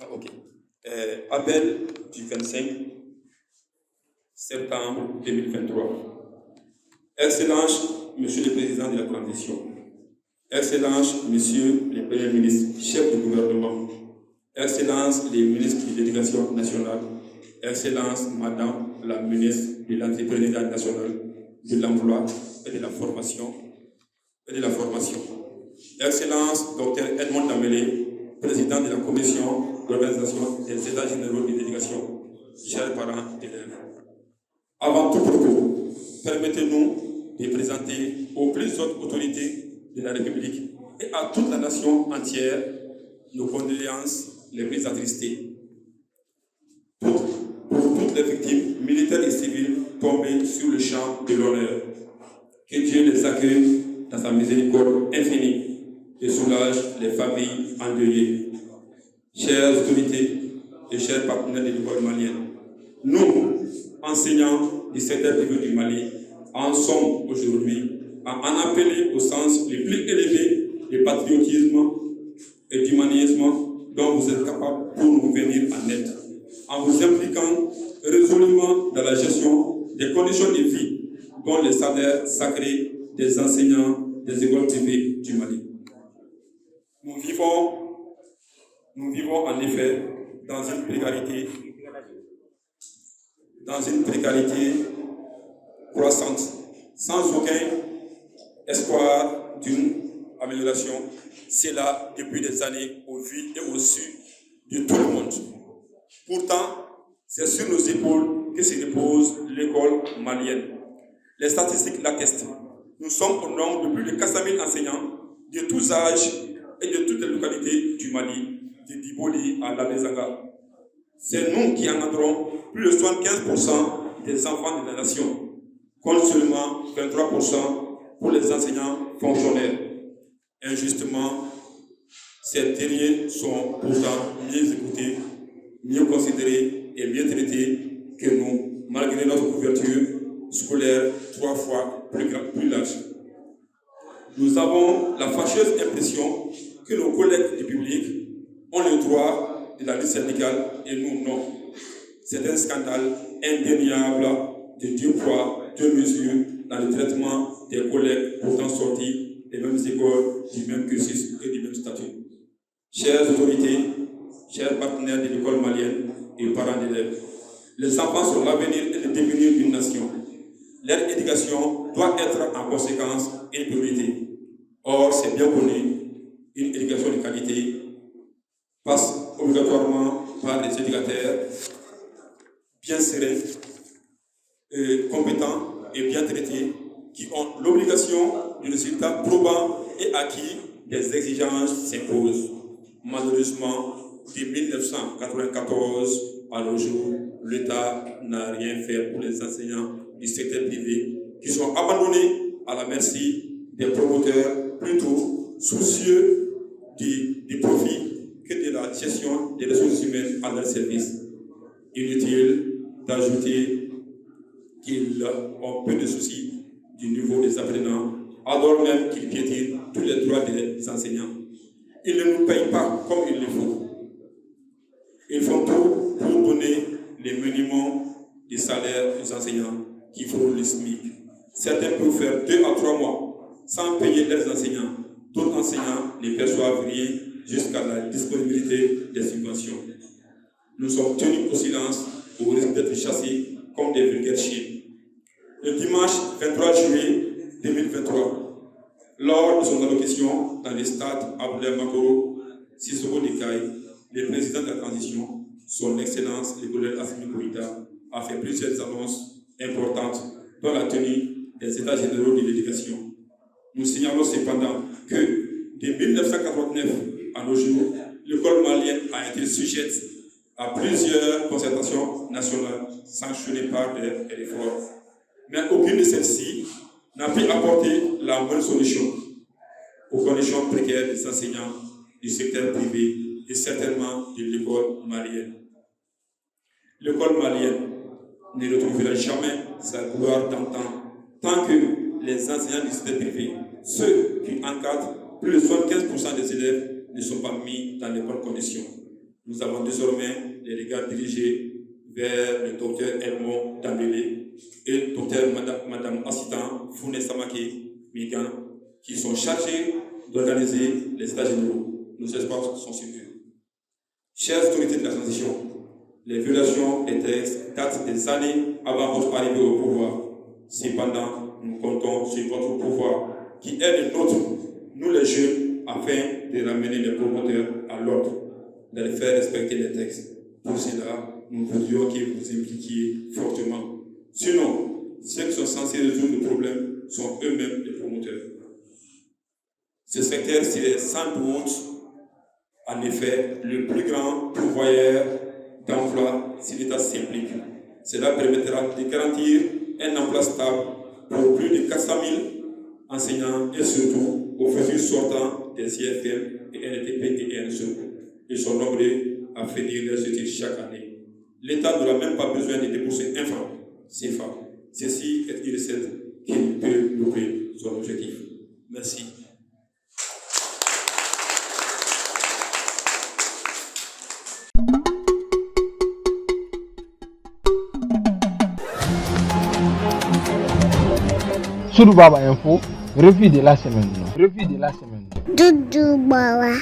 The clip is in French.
Ok. Appel du 25 septembre 2023. Excellence, Monsieur le Président de la Transition. Excellence, Monsieur le Premier ministre, chef du gouvernement. Excellence, les ministres de l'Éducation nationale. Excellence, Madame la ministre de l'Entrepreneuriat national, de l'Emploi et de la Formation. Excellence, Dr Edmond Dambélé, président de la Commission d'organisation des États généraux de l'éducation. Chers parents d'élèves. Avant tout propos, permettez-nous de présenter aux plus hautes autorités de la République et à toute la nation entière nos condoléances les plus attristées pour toutes les victimes militaires et civiles tombées sur le champ de l'honneur. Que Dieu les accueille dans sa miséricorde infinie et soulage les familles endeuillées. Chères autorités et chers partenaires de l'école malienne, nous, enseignants du secteur privé du Mali, en sommes aujourd'hui à en appeler au sens le plus élevé du patriotisme et d'humanisme dont vous êtes capables pour nous venir en aide, en vous impliquant résolument dans la gestion des conditions de vie dont les salaires sacrés des enseignants des écoles privées du Mali. Nous vivons en effet dans une précarité croissante, sans aucun espoir d'une amélioration. C'est là depuis des années au vu et au su de tout le monde. Pourtant, c'est sur nos épaules que se repose l'école malienne. Les statistiques l'attestent. Nous sommes au nombre de plus de 400 000 enseignants de tous âges et de toutes les localités du Mali, de Diboli à Lamezanga. C'est nous qui encadrons plus de 75% des enfants de la nation, contre seulement 23% pour les enseignants fonctionnaires. Injustement, ces derniers sont pourtant mieux écoutés, mieux considérés et mieux traités que nous, malgré notre couverture scolaire 3 fois plus large. Nous avons la fâcheuse impression que nos collègues du public ont le droit de la liste syndicale et nous non. C'est un scandale indéniable de 2 poids, 2 mesures dans le traitement des collègues pourtant sortis des mêmes écoles, du même cursus et du même statut. Chères autorités, chers partenaires de l'école malienne et parents d'élèves, les enfants sont l'avenir et le devenir d'une nation. Leur éducation doit être en conséquence une priorité. Or, c'est bien connu, une éducation de qualité passe obligatoirement par des éducateurs bien sereins, compétents et bien traités, qui ont l'obligation de résultats probants et à qui des exigences s'imposent. Malheureusement, de 1994 à nos jours, l'État n'a rien fait pour les enseignants du secteur privé qui sont abandonnés à la merci des promoteurs plutôt soucieux du profit que de la gestion des ressources humaines à leur service. Inutile d'ajouter qu'ils ont peu de soucis du niveau des apprenants, alors même qu'ils piétinent tous les droits des enseignants. Ils ne nous payent pas comme il le faut. Ils font tout pour donner les minimums des salaires aux enseignants qui font le SMIC. Certains peuvent faire 2 à 3 mois sans payer leurs enseignants. D'autres enseignants ne perçoivent rien jusqu'à la disponibilité des subventions. Nous sommes tenus au silence au risque d'être chassés comme des vulgaires chiens. Le dimanche 23 juillet 2023, lors de son allocution dans le stade Abdoulaye Makoro, Sissoko Dikaï, le président de la transition, son Excellence le colonel Assimi Goïta, a fait plusieurs annonces importantes dans la tenue des États généraux de l'éducation. Nous signalons cependant que de 1989 à nos jours, l'école malienne a été sujette à plusieurs concertations nationales sanctionnées par des réformes. Mais aucune de celles-ci n'a pu apporter la bonne solution aux conditions précaires des enseignants du secteur privé et certainement de l'école malienne. L'école malienne ne retrouvera jamais sa gloire d'antan tant que les enseignants du secteur privé, ceux qui encadrent plus de 75% des élèves, ne sont pas mis dans les bonnes conditions. Nous avons désormais les regards dirigés vers le docteur Edmond Dambélé et le docteur Madame Assistant Founé Samake Migan, qui sont chargés d'organiser les états généraux. Nos espaces sont sur eux. Chères autorités de la transition, les violations des textes datent des années avant votre arrivée au pouvoir. Cependant, nous comptons sur votre pouvoir, qui est le nôtre, nous les jeunes, afin de ramener les promoteurs à l'ordre, de les faire respecter les textes. Pour cela, nous voudrions que vous vous impliquiez fortement. Sinon, ceux qui sont censés résoudre le problème sont eux-mêmes les promoteurs. Ce secteur serait sans doute, en effet, le plus grand pourvoyeur d'emploi si l'État s'implique. Cela permettra de garantir un emploi stable pour plus de 400 000 enseignants et surtout aux futurs sortants des IFM et NTP et NSE. Ils sont nombreux à finir leurs études chaque année. L'État n'aura même pas besoin de débourser un franc CFA. Ceci est une recette qui peut louper son objectif. Merci. Soudou Baba Info, revue de la semaine. Doudou Baba.